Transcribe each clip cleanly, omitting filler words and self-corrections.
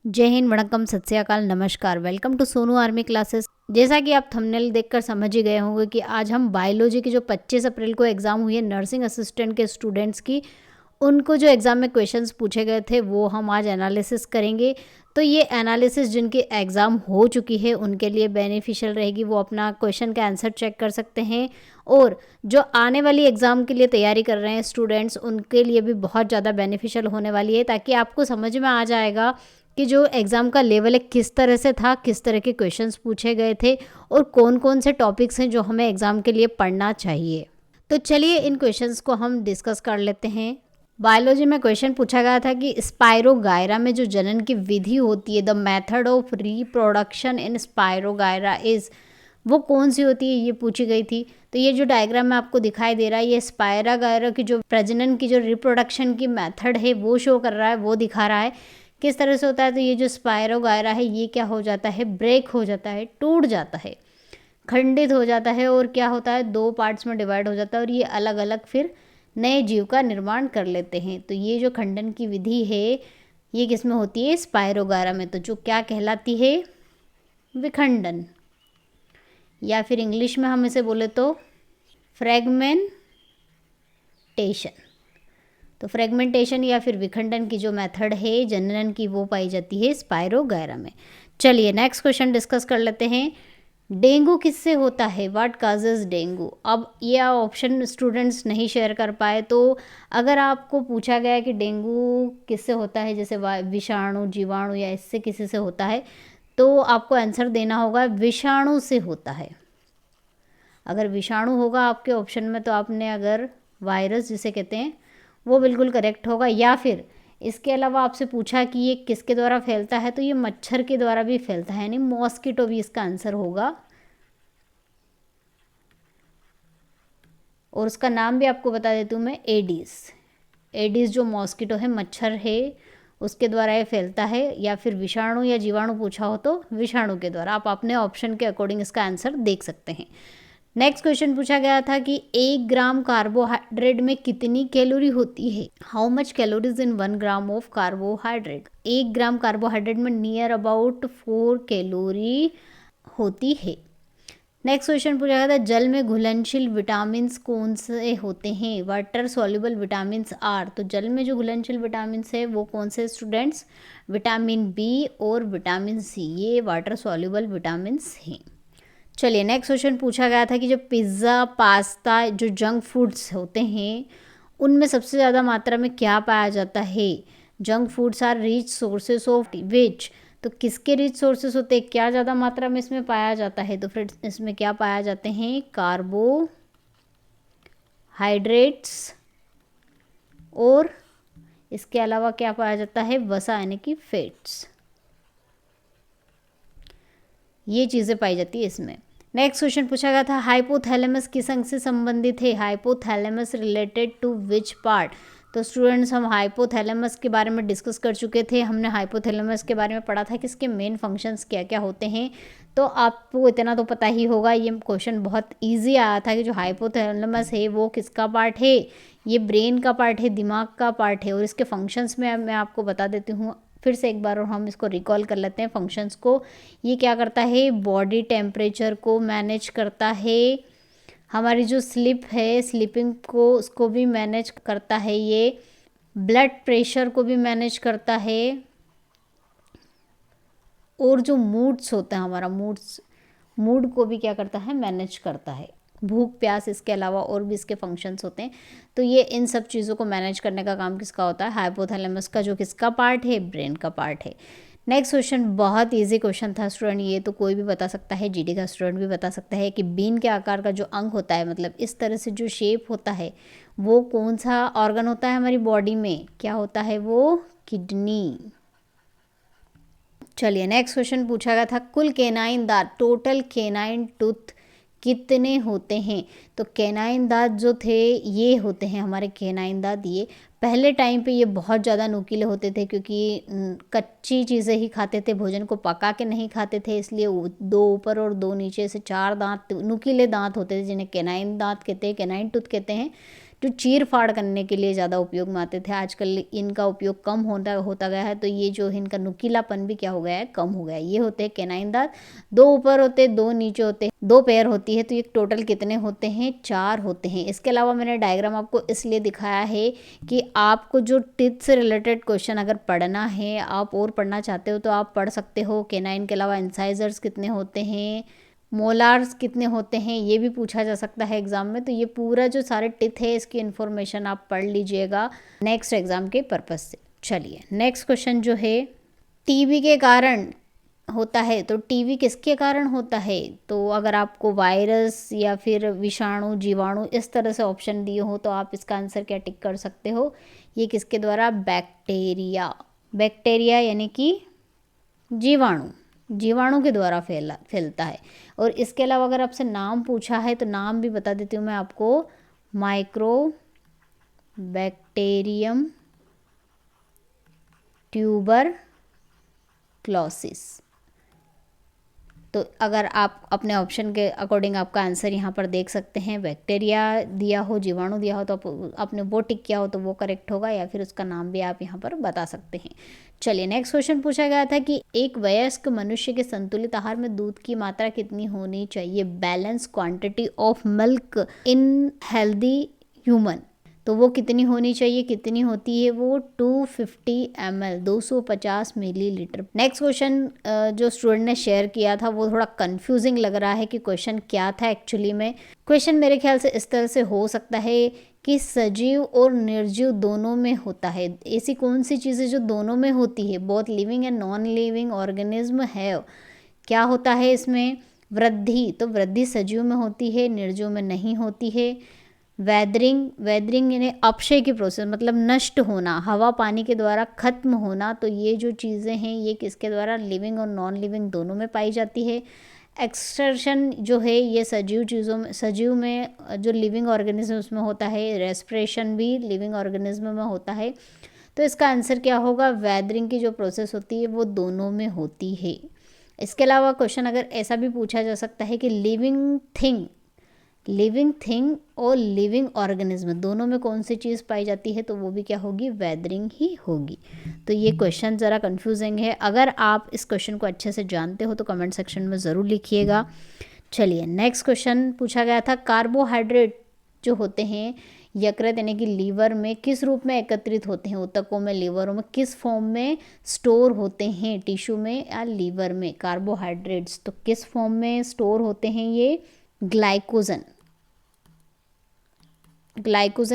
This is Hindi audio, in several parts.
जय हिंद, वणक्कम, सत श्री अकाल, नमस्कार। Welcome to Sonu army classes. जैसा कि आप थंबनेल देखकर समझ ही गए होंगे कि आज हम बायोलॉजी की जो 25 अप्रैल को एग्ज़ाम हुई है नर्सिंग असिस्टेंट के स्टूडेंट्स की, उनको जो एग्ज़ाम में क्वेश्चंस पूछे गए थे वो हम आज एनालिसिस करेंगे। तो ये एनालिसिस जिनकी एग्ज़ाम हो चुकी है उनके लिए बेनिफिशियल रहेगी, वो अपना क्वेश्चन का आंसर चेक कर सकते हैं। और जो आने वाली एग्ज़ाम के लिए तैयारी कर रहे हैं स्टूडेंट्स, उनके लिए भी बहुत ज़्यादा बेनिफिशियल होने वाली है, ताकि आपको समझ में आ जाएगा कि जो एग्ज़ाम का लेवल है किस तरह से था, किस तरह के क्वेश्चंस पूछे गए थे और कौन कौन से टॉपिक्स हैं जो हमें एग्ज़ाम के लिए पढ़ना चाहिए। तो चलिए इन क्वेश्चंस को हम डिस्कस कर लेते हैं। बायोलॉजी में क्वेश्चन पूछा गया था कि स्पायरोगायरा में जो जनन की विधि होती है, the method of reproduction in spirogyra is, वो कौन सी होती है, ये पूछी गई थी। तो ये जो डायग्राम में आपको दिखाई दे रहा है, ये स्पायरोगायरा की जो प्रजनन की जो रिप्रोडक्शन की मेथड है वो शो कर रहा है, वो दिखा रहा है किस तरह से होता है। तो ये जो स्पायरोगायरा है ये क्या हो जाता है, ब्रेक हो जाता है, टूट जाता है, खंडित हो जाता है और क्या होता है, दो पार्ट्स में डिवाइड हो जाता है और ये अलग अलग फिर नए जीव का निर्माण कर लेते हैं। तो ये जो खंडन की विधि है ये किस में होती है, स्पायरोगायरा में। तो जो क्या कहलाती है, विखंडन, या फिर इंग्लिश में हम इसे बोले तो फ्रेगमेंटेशन। तो फ्रेगमेंटेशन या फिर विखंडन की जो मेथड है जनन की वो पाई जाती है स्पायरोगायरा में। चलिए नेक्स्ट क्वेश्चन डिस्कस कर लेते हैं। डेंगू किससे होता है, व्हाट काजेज डेंगू। अब ये ऑप्शन स्टूडेंट्स नहीं शेयर कर पाए, तो अगर आपको पूछा गया कि डेंगू किससे होता है, जैसे विषाणु, जीवाणु या इससे किसी से होता है, तो आपको आंसर देना होगा विषाणु से होता है। अगर विषाणु होगा आपके ऑप्शन में तो आपने, अगर वायरस जिसे कहते हैं वो बिल्कुल करेक्ट होगा। या फिर इसके अलावा आपसे पूछा कि ये किसके द्वारा फैलता है, तो ये मच्छर के द्वारा भी फैलता है, यानी मॉस्किटो भी इसका आंसर होगा। और उसका नाम भी आपको बता देती हूँ मैं, एडिस। एडिस जो मॉस्किटो है, मच्छर है, उसके द्वारा ये फैलता है। या फिर विषाणु या जीवाणु पूछा हो तो विषाणु के द्वारा। आप अपने ऑप्शन के अकॉर्डिंग इसका आंसर देख सकते हैं। नेक्स्ट क्वेश्चन पूछा गया था कि 1 ग्राम कार्बोहाइड्रेट में कितनी कैलोरी होती है, how much calories in 1 gram of carbohydrate. 1 gram carbohydrate में नियर अबाउट 4 कैलोरी होती है। नेक्स्ट क्वेश्चन पूछा गया था जल में घुलनशील विटामिन कौन से होते हैं, वाटर सॉल्युबल विटामिन आर। तो जल में जो घुलनशील विटामिन है वो कौन से स्टूडेंट्स, विटामिन बी और विटामिन सी, ये वाटर सॉल्युबल विटामिन हैं। चलिए नेक्स्ट क्वेश्चन पूछा गया था कि जो पिज़्ज़ा, पास्ता, जो जंक फूड्स होते हैं उनमें सबसे ज़्यादा मात्रा में क्या पाया जाता है। Junk foods are rich sources of which. तो किसके रिच सोर्सेस होते हैं, क्या ज़्यादा मात्रा में इसमें पाया जाता है, तो फिर इसमें क्या पाया जाते हैं, कार्बोहाइड्रेट्स, और इसके अलावा क्या पाया जाता है, वसा यानी कि फैट्स। ये चीज़ें पाई जाती है इसमें। नेक्स्ट क्वेश्चन पूछा गया था हाइपोथैलेमस किस अंग से संबंधित है, hypothalamus related to which part. तो स्टूडेंट्स हम हाइपोथैलेमस के बारे में डिस्कस कर चुके थे, हमने हाइपोथैलेमस के बारे में पढ़ा था कि इसके मेन फंक्शंस क्या क्या होते हैं। तो आपको इतना तो पता ही होगा, ये क्वेश्चन बहुत ईजी आया था कि जो हाइपोथैलेमस है वो किसका पार्ट है, ये ब्रेन का पार्ट है, दिमाग का पार्ट है। और इसके फंक्शंस में मैं आपको बता देती हूँ फिर से एक बार, और हम इसको रिकॉल कर लेते हैं फंक्शंस को। ये क्या करता है, बॉडी टेम्परेचर को मैनेज करता है, हमारी जो स्लिप है, स्लीपिंग को उसको भी मैनेज करता है, ये ब्लड प्रेशर को भी मैनेज करता है, और जो मूड्स होता है हमारा, मूड को भी क्या करता है, मैनेज करता है, भूख प्यास, इसके अलावा और भी इसके फंक्शंस होते हैं। तो ये इन सब चीज़ों को मैनेज करने का काम किसका होता है, हाइपोथैलेमस का, जो किसका पार्ट है, ब्रेन का पार्ट है। नेक्स्ट क्वेश्चन बहुत इजी क्वेश्चन था स्टूडेंट, ये तो कोई भी बता सकता है, जीडी का स्टूडेंट भी बता सकता है कि बीन के आकार का जो अंग होता है, मतलब इस तरह से जो शेप होता है, वो कौन सा ऑर्गन होता है हमारी बॉडी में, क्या होता है वो, किडनी। चलिए नेक्स्ट क्वेश्चन पूछा गया था कुल केनाइन दांत, टोटल केनाइन टूथ कितने होते हैं। तो केनाइन दांत जो थे ये होते हैं हमारे केनाइन दांत, ये पहले टाइम पे ये बहुत ज़्यादा नुकीले होते थे, क्योंकि कच्ची चीज़ें ही खाते थे, भोजन को पका के नहीं खाते थे, इसलिए 2 ऊपर और 2 नीचे से 4 दांत नुकीले दांत होते थे, जिन्हें केनाइन दांत कहते हैं, केनाइन टूथ कहते हैं। जो चीर फाड़ करने के लिए ज़्यादा उपयोग में आते थे, आजकल इनका उपयोग कम होता गया है। तो ये जो इनका नुकीलापन भी क्या हो गया है, कम हो गया है। ये होते हैं कैनाइन दांत, 2 ऊपर होते हैं, 2 नीचे होते हैं, 2 पेयर होती है। तो ये टोटल कितने होते हैं, 4 होते हैं। इसके अलावा मैंने डायग्राम आपको इसलिए दिखाया है कि आपको जो टीथ से रिलेटेड क्वेश्चन अगर पढ़ना है, आप और पढ़ना चाहते हो तो आप पढ़ सकते हो। कैनाइन के अलावा इंसाइजर्स कितने होते हैं, मोलार्स कितने होते हैं, ये भी पूछा जा सकता है एग्जाम में। तो ये पूरा जो सारे टिथ है इसकी इन्फॉर्मेशन आप पढ़ लीजिएगा नेक्स्ट एग्जाम के पर्पस से। चलिए नेक्स्ट क्वेश्चन जो है, टीबी के कारण होता है। तो टीबी किसके कारण होता है? तो अगर आपको वायरस या फिर विषाणु, जीवाणु इस तरह से ऑप्शन दिए हो तो आप इसका आंसर क्या टिक कर सकते हो? ये किसके द्वारा? बैक्टीरिया यानी कि जीवाणु के द्वारा फैलता है। और इसके अलावा अगर आपसे नाम पूछा है तो नाम भी बता देती हूँ मैं आपको, माइक्रो बैक्टीरियम ट्यूबर क्लोसिस। तो अगर आप अपने ऑप्शन के अकॉर्डिंग आपका आंसर यहाँ पर देख सकते हैं, बैक्टीरिया दिया हो, जीवाणु दिया हो तो आपने वो टिक किया हो तो वो करेक्ट होगा, या फिर उसका नाम भी आप यहाँ पर बता सकते हैं। चलिए नेक्स्ट क्वेश्चन पूछा गया था कि एक वयस्क मनुष्य के संतुलित आहार में दूध की मात्रा कितनी होनी चाहिए? Balance quantity of milk in healthy human. तो वो कितनी होनी चाहिए, कितनी होती है वो? 250 ml, 250 मिलीलीटर। नेक्स्ट क्वेश्चन जो स्टूडेंट ने शेयर किया था वो थोड़ा कंफ्यूजिंग लग रहा है कि क्वेश्चन क्या था एक्चुअली में। क्वेश्चन मेरे ख्याल से इस तरह से हो सकता है कि सजीव और निर्जीव दोनों में होता है। ऐसी कौन सी चीज़ें जो दोनों में होती है? Both living and non living organism है। क्या होता है इसमें? वृद्धि। तो वृद्धि सजीव में होती है, निर्जीव में नहीं होती है। वेदरिंग यानी अपक्षय की प्रोसेस, मतलब नष्ट होना, हवा पानी के द्वारा खत्म होना। तो ये जो चीज़ें हैं ये किसके द्वारा? लिविंग और नॉन लिविंग दोनों में पाई जाती है। एक्सटर्शन जो है ये सजीव में जो लिविंग ऑर्गेनिज्म उसमें होता है। रेस्पिरेशन भी लिविंग ऑर्गेनिज्म में होता है। तो इसका आंसर क्या होगा? वेदरिंग की जो प्रोसेस होती है वो दोनों में होती है। इसके अलावा क्वेश्चन अगर ऐसा भी पूछा जा सकता है कि लिविंग थिंग और लिविंग ऑर्गेनिज्म दोनों में कौन सी चीज़ पाई जाती है? तो वो भी क्या होगी? वेदरिंग ही होगी। तो ये क्वेश्चन ज़रा कंफ्यूजिंग है। अगर आप इस क्वेश्चन को अच्छे से जानते हो तो कमेंट सेक्शन में ज़रूर लिखिएगा। चलिए नेक्स्ट क्वेश्चन पूछा गया था, कार्बोहाइड्रेट जो होते हैं यकृत यानी कि लीवर में किस रूप में एकत्रित होते हैं? ऊतकों में, लीवरों में, किस फॉर्म में स्टोर होते हैं? टिश्यू में या लीवर में? कार्बोहाइड्रेट्स तो किस फॉर्म में स्टोर होते हैं? ये ग्लाइकोजन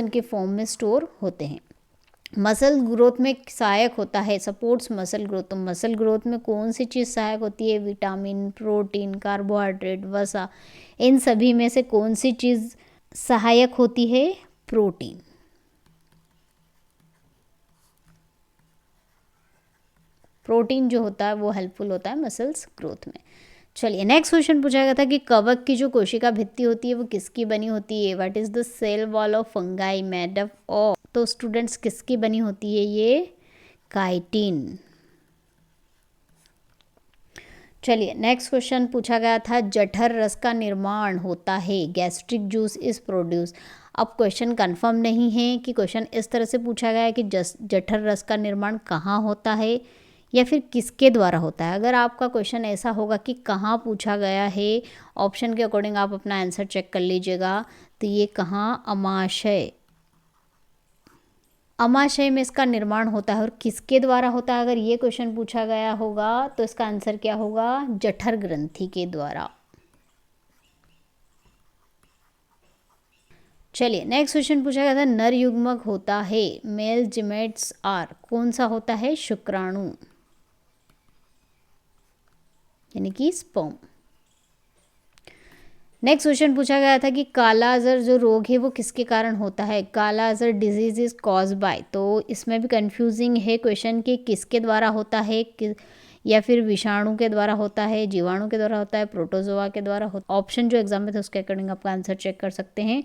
के फॉर्म में स्टोर होते हैं। मसल ग्रोथ में सहायक होता है, सपोर्ट्स मसल ग्रोथ। तो मसल ग्रोथ में कौन सी चीज़ सहायक होती है? विटामिन, प्रोटीन, कार्बोहाइड्रेट, वसा। इन सभी में से कौन सी चीज़ सहायक होती है? प्रोटीन। प्रोटीन जो होता है वो हेल्पफुल होता है मसल्स ग्रोथ में। चलिए नेक्स्ट क्वेश्चन पूछा गया था कि कवक की जो कोशिका भित्ति होती है वो किसकी बनी होती है? What is the cell wall of fungi made up of? तो स्टूडेंट्स किसकी बनी होती है? ये काइटिन। चलिए नेक्स्ट क्वेश्चन पूछा गया था, जठर रस का निर्माण होता है, गैस्ट्रिक जूस इज प्रोड्यूस। अब क्वेश्चन कंफर्म नहीं है कि क्वेश्चन इस तरह से पूछा गया है कि जठर रस का निर्माण कहाँ होता है या फिर किसके द्वारा होता है। अगर आपका क्वेश्चन ऐसा होगा कि कहाँ पूछा गया है, ऑप्शन के अकॉर्डिंग आप अपना आंसर चेक कर लीजिएगा। तो ये कहाँ? अमाशय में इसका निर्माण होता है। और किसके द्वारा होता है अगर ये क्वेश्चन पूछा गया होगा तो इसका आंसर क्या होगा? जठर ग्रंथि के द्वारा। चलिए नेक्स्ट क्वेश्चन पूछा गया था, नर युग्मक होता है, मेल जिमेट्स आर, कौन सा होता है? शुक्राणु यानी कि स्पर्म। नेक्स्ट क्वेश्चन पूछा गया था कि काला अजहर जो रोग है वो किसके कारण होता है? काला Azhar disease is cause by. तो इसमें भी कंफ्यूजिंग है क्वेश्चन कि किसके द्वारा होता है, या फिर विषाणु के द्वारा होता है, जीवाणु के द्वारा होता है, प्रोटोजोआ के द्वारा होता है। ऑप्शन जो एग्जाम में थे उसके अकॉर्डिंग आपका आंसर चेक कर सकते हैं।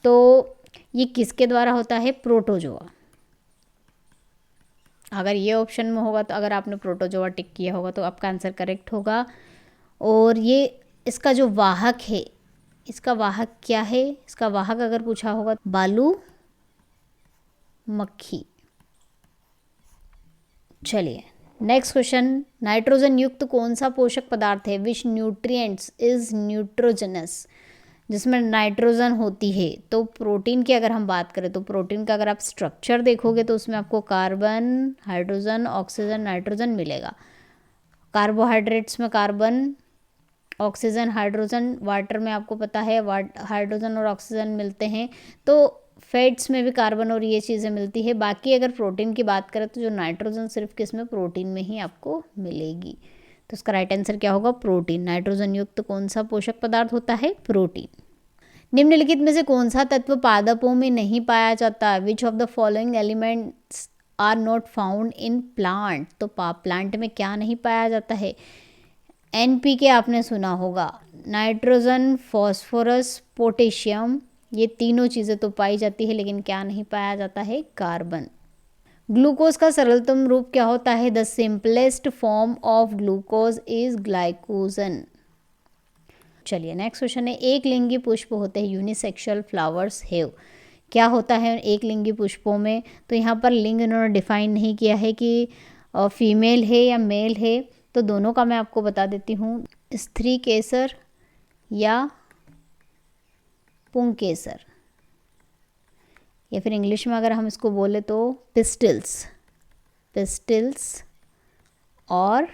तो ये किसके द्वारा होता है? प्रोटोजोआ। अगर ये ऑप्शन में होगा तो अगर आपने प्रोटोजोआ टिक किया होगा तो आपका आंसर करेक्ट होगा। और ये इसका जो वाहक है, इसका वाहक क्या है? इसका वाहक अगर पूछा होगा, बालू मक्खी। चलिए नेक्स्ट क्वेश्चन, नाइट्रोजन युक्त कौन सा पोषक पदार्थ है विच न्यूट्रिएंट्स इज न्यूट्रोजनस, जिसमें नाइट्रोजन होती है। तो प्रोटीन की अगर हम बात करें तो प्रोटीन का अगर आप स्ट्रक्चर देखोगे तो उसमें आपको कार्बन, हाइड्रोजन, ऑक्सीजन, नाइट्रोजन मिलेगा। कार्बोहाइड्रेट्स में कार्बन, ऑक्सीजन, हाइड्रोजन, वाटर में आपको पता है हाइड्रोजन और ऑक्सीजन मिलते हैं। तो फैट्स में भी कार्बन और ये चीज़ें मिलती है। बाकी अगर प्रोटीन की बात करें तो जो नाइट्रोजन सिर्फ किसमें, प्रोटीन में ही आपको मिलेगी। तो इसका राइट आंसर क्या होगा, प्रोटीन। नाइट्रोजन युक्त कौन सा पोषक पदार्थ होता है, प्रोटीन। निम्नलिखित में से कौन सा तत्व पादपों में नहीं पाया जाता, which of the following elements are not found in plant. तो प्लांट में क्या नहीं पाया जाता है, NPK आपने सुना होगा, नाइट्रोजन, फॉस्फोरस, पोटेशियम, ये तीनों चीज़ें तो पाई जाती है, लेकिन क्या नहीं पाया जाता है, कार्बन। ग्लूकोज का सरलतम रूप क्या होता है, the simplest form of glucose is glycogen. चलिए नेक्स्ट क्वेश्चन है, एक लिंगी पुष्प होते हैं, यूनिसेक्सुअल फ्लावर्स हैव। क्या होता है एक लिंगी पुष्पों में, तो यहाँ पर लिंग इन्होंने डिफाइन नहीं किया है कि फीमेल है या मेल है। तो दोनों का मैं आपको बता देती हूँ, स्त्री केसर या पुंकेसर, या फिर इंग्लिश में अगर हम इसको बोले तो पिस्टिल्स, पिस्टिल्स और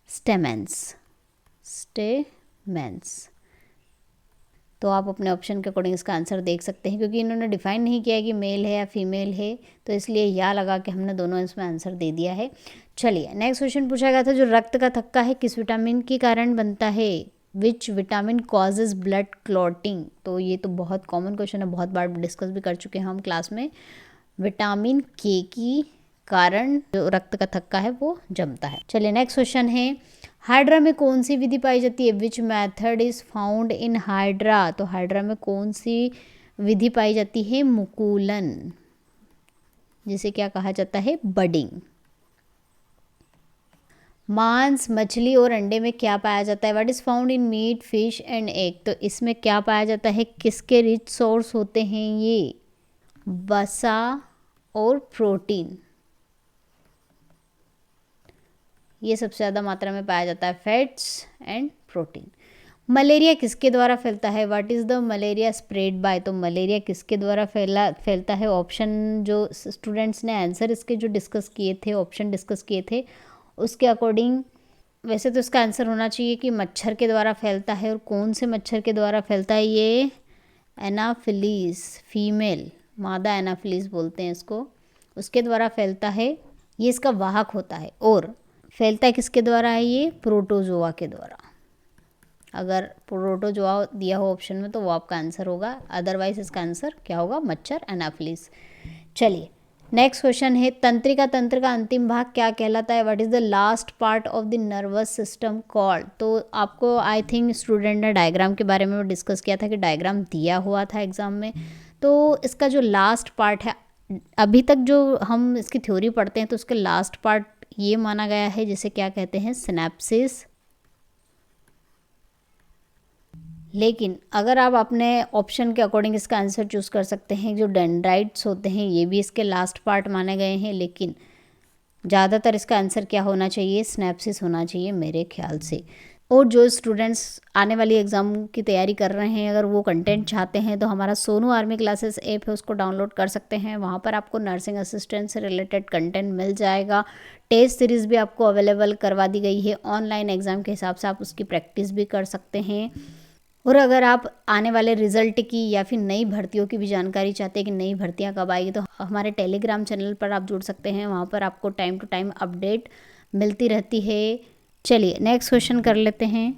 स्टेमेंस, स्टेमेंस। तो आप अपने ऑप्शन के अकॉर्डिंग इसका आंसर देख सकते हैं, क्योंकि इन्होंने डिफाइन नहीं किया है कि मेल है या फीमेल है, तो इसलिए या लगा के हमने दोनों इसमें आंसर दे दिया है। चलिए नेक्स्ट क्वेश्चन पूछा गया था, जो रक्त का थक्का है किस विटामिन के कारण बनता है, which vitamin causes blood clotting. तो ये तो बहुत कॉमन क्वेश्चन है, बहुत बार डिस्कस भी कर चुके हैं हम क्लास में। विटामिन के की कारण जो रक्त का थक्का है वो जमता है। चलिए नेक्स्ट क्वेश्चन है, हाइड्रा में कौन सी विधि पाई जाती है, which method is found in hydra. तो हाइड्रा में कौन सी विधि पाई जाती है, मुकुलन, जिसे क्या कहा जाता है, बडिंग। मांस, मछली और अंडे में क्या पाया जाता है, what is found in meat, fish and egg. तो इसमें क्या पाया जाता है, किसके रिच सोर्स होते हैं ये, वसा और प्रोटीन, ये सबसे ज़्यादा मात्रा में पाया जाता है, फैट्स एंड प्रोटीन। मलेरिया किसके द्वारा फैलता है, what is the malaria spread by. तो मलेरिया किसके द्वारा फैलता है, ऑप्शन जो स्टूडेंट्स ने आंसर इसके जो डिस्कस किए थे, ऑप्शन डिस्कस किए थे, उसके अकॉर्डिंग वैसे तो इसका आंसर होना चाहिए कि मच्छर के द्वारा फैलता है। और कौन से मच्छर के द्वारा फैलता है, ये एनाफिलीज, फीमेल, मादा एनाफिलीज बोलते हैं इसको, उसके द्वारा फैलता है, ये इसका वाहक होता है। और फैलता है किसके द्वारा है, ये प्रोटोजोआ के द्वारा। अगर प्रोटोजोआ दिया हो ऑप्शन में तो वो आपका आंसर होगा, अदरवाइज इसका आंसर क्या होगा, मच्छर, एनाफिलीज। चलिए नेक्स्ट क्वेश्चन है, तंत्रिका तंत्र का अंतिम भाग क्या कहलाता है, what is the last part of the nervous system called. तो आपको आई थिंक स्टूडेंट ने डायग्राम के बारे में डिस्कस किया था कि डायग्राम दिया हुआ था एग्जाम में। तो इसका जो लास्ट पार्ट है, अभी तक जो हम इसकी थ्योरी पढ़ते हैं तो उसके लास्ट पार्ट ये माना गया है, जिसे क्या कहते हैं, सिनेप्सिस। लेकिन अगर आप अपने ऑप्शन के अकॉर्डिंग इसका आंसर चूज़ कर सकते हैं, जो डेंड्राइट्स होते हैं ये भी इसके लास्ट पार्ट माने गए हैं, लेकिन ज़्यादातर इसका आंसर क्या होना चाहिए, स्नैप्सिस होना चाहिए मेरे ख्याल से। और जो स्टूडेंट्स आने वाली एग्ज़ाम की तैयारी कर रहे हैं, अगर वो कंटेंट चाहते हैं तो हमारा सोनू आर्मी क्लासेस ऐप है, उसको डाउनलोड कर सकते हैं। वहाँ पर आपको नर्सिंग असिस्टेंट से रिलेटेड कंटेंट मिल जाएगा। टेस्ट सीरीज़ भी आपको अवेलेबल करवा दी गई है, ऑनलाइन एग्ज़ाम के हिसाब से आप उसकी प्रैक्टिस भी कर सकते हैं। और अगर आप आने वाले रिज़ल्ट की या फिर नई भर्तियों की भी जानकारी चाहते हैं कि नई भर्तियां कब आएगी, तो हमारे टेलीग्राम चैनल पर आप जुड़ सकते हैं, वहाँ पर आपको टाइम टू टाइम अपडेट मिलती रहती है। चलिए नेक्स्ट क्वेश्चन कर लेते हैं,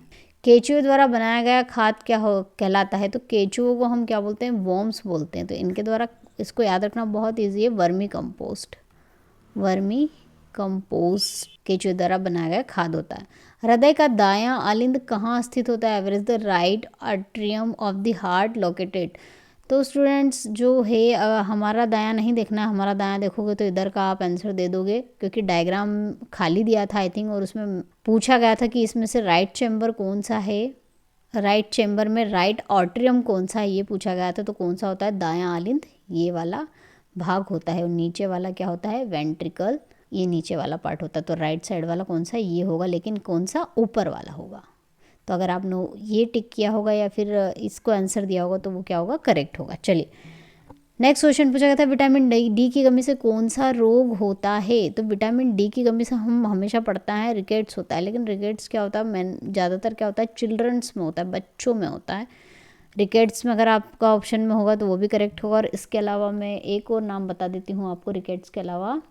केचुए द्वारा बनाया गया खाद क्या कहलाता है। तो केचुओं को हम क्या बोलते हैं, वॉर्म्स बोलते हैं। तो इनके द्वारा, इसको याद रखना बहुत ईजी है, वर्मी कंपोस्ट, वर्मी कंपोस्ट केचुए द्वारा बनाया गया खाद होता है। हृदय का दायां अलिंद कहाँ स्थित होता है, where is the right atrium of the heart located. तो स्टूडेंट्स जो है हमारा दायां नहीं देखना है, हमारा दायां देखोगे तो इधर का आप आंसर दे दोगे, क्योंकि डायग्राम खाली दिया था आई थिंक, और उसमें पूछा गया था कि इसमें से राइट चैम्बर कौन सा है, राइट चैम्बर में राइट आर्ट्रियम कौन सा है, ये पूछा गया था। तो कौन सा होता है, दायां अलिंद, ये वाला भाग होता है और नीचे वाला क्या होता है, वेंट्रिकल, ये नीचे वाला पार्ट होता है। तो राइट साइड वाला कौन सा, ये होगा, लेकिन कौन सा, ऊपर वाला होगा। तो अगर आपने ये टिक किया होगा या फिर इसको आंसर दिया होगा तो वो क्या होगा, करेक्ट होगा। चलिए नेक्स्ट क्वेश्चन पूछा गया था, विटामिन डी की कमी से कौन सा रोग होता है। तो विटामिन डी की कमी से हम हमेशा पढ़ता है रिकेट्स होता है, लेकिन रिकेट्स क्या होता है, मैन ज़्यादातर क्या होता है, चिल्ड्रंस में होता है, बच्चों में होता है। रिकेट्स में अगर आपका ऑप्शन में होगा तो वो भी करेक्ट होगा। और इसके अलावा मैं एक और नाम बता देती हूँ आपको रिकेट्स के अलावा,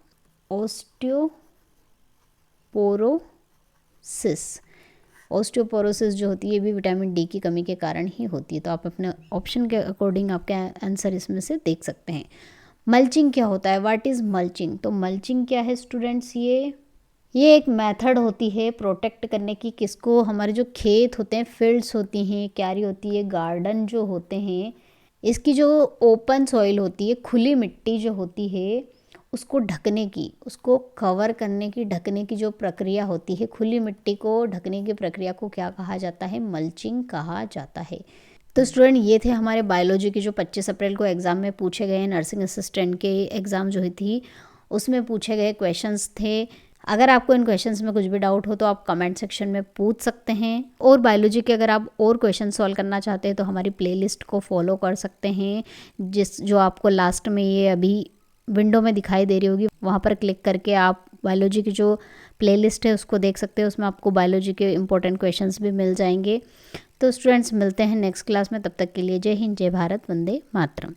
ओस्टियोपोरोसिस। ओस्टियोपोरोसिस जो होती है ये भी विटामिन डी की कमी के कारण ही होती है। तो आप अपने ऑप्शन के अकॉर्डिंग आपका आंसर इसमें से देख सकते हैं। मल्चिंग क्या होता है, व्हाट इज़ मल्चिंग। तो मल्चिंग क्या है स्टूडेंट्स, ये एक मेथड होती है प्रोटेक्ट करने की, किसको, हमारे जो खेत होते हैं, फील्ड्स होती हैं, क्यारी होती है, गार्डन जो होते हैं, इसकी जो ओपन सॉइल होती है, खुली मिट्टी जो होती है, उसको ढकने की, उसको कवर करने की, ढकने की जो प्रक्रिया होती है, खुली मिट्टी को ढकने की प्रक्रिया को क्या कहा जाता है, मल्चिंग कहा जाता है। तो स्टूडेंट ये थे हमारे बायोलॉजी के जो 25 अप्रैल को एग्ज़ाम में पूछे गए नर्सिंग असिस्टेंट के एग्ज़ाम जो हुई थी उसमें पूछे गए क्वेश्चंस थे। अगर आपको इन क्वेश्चंस में कुछ भी डाउट हो तो आप कमेंट सेक्शन में पूछ सकते हैं। और बायोलॉजी के अगर आप और क्वेश्चन सॉल्व करना चाहते हैं तो हमारी प्लेलिस्ट को फॉलो कर सकते हैं, जो आपको लास्ट में ये अभी विंडो में दिखाई दे रही होगी, वहाँ पर क्लिक करके आप बायोलॉजी की जो प्लेलिस्ट है उसको देख सकते हैं। उसमें आपको बायोलॉजी के इंपॉर्टेंट क्वेश्चंस भी मिल जाएंगे। तो स्टूडेंट्स मिलते हैं नेक्स्ट क्लास में, तब तक के लिए जय हिंद, जय भारत, वंदे मातरम।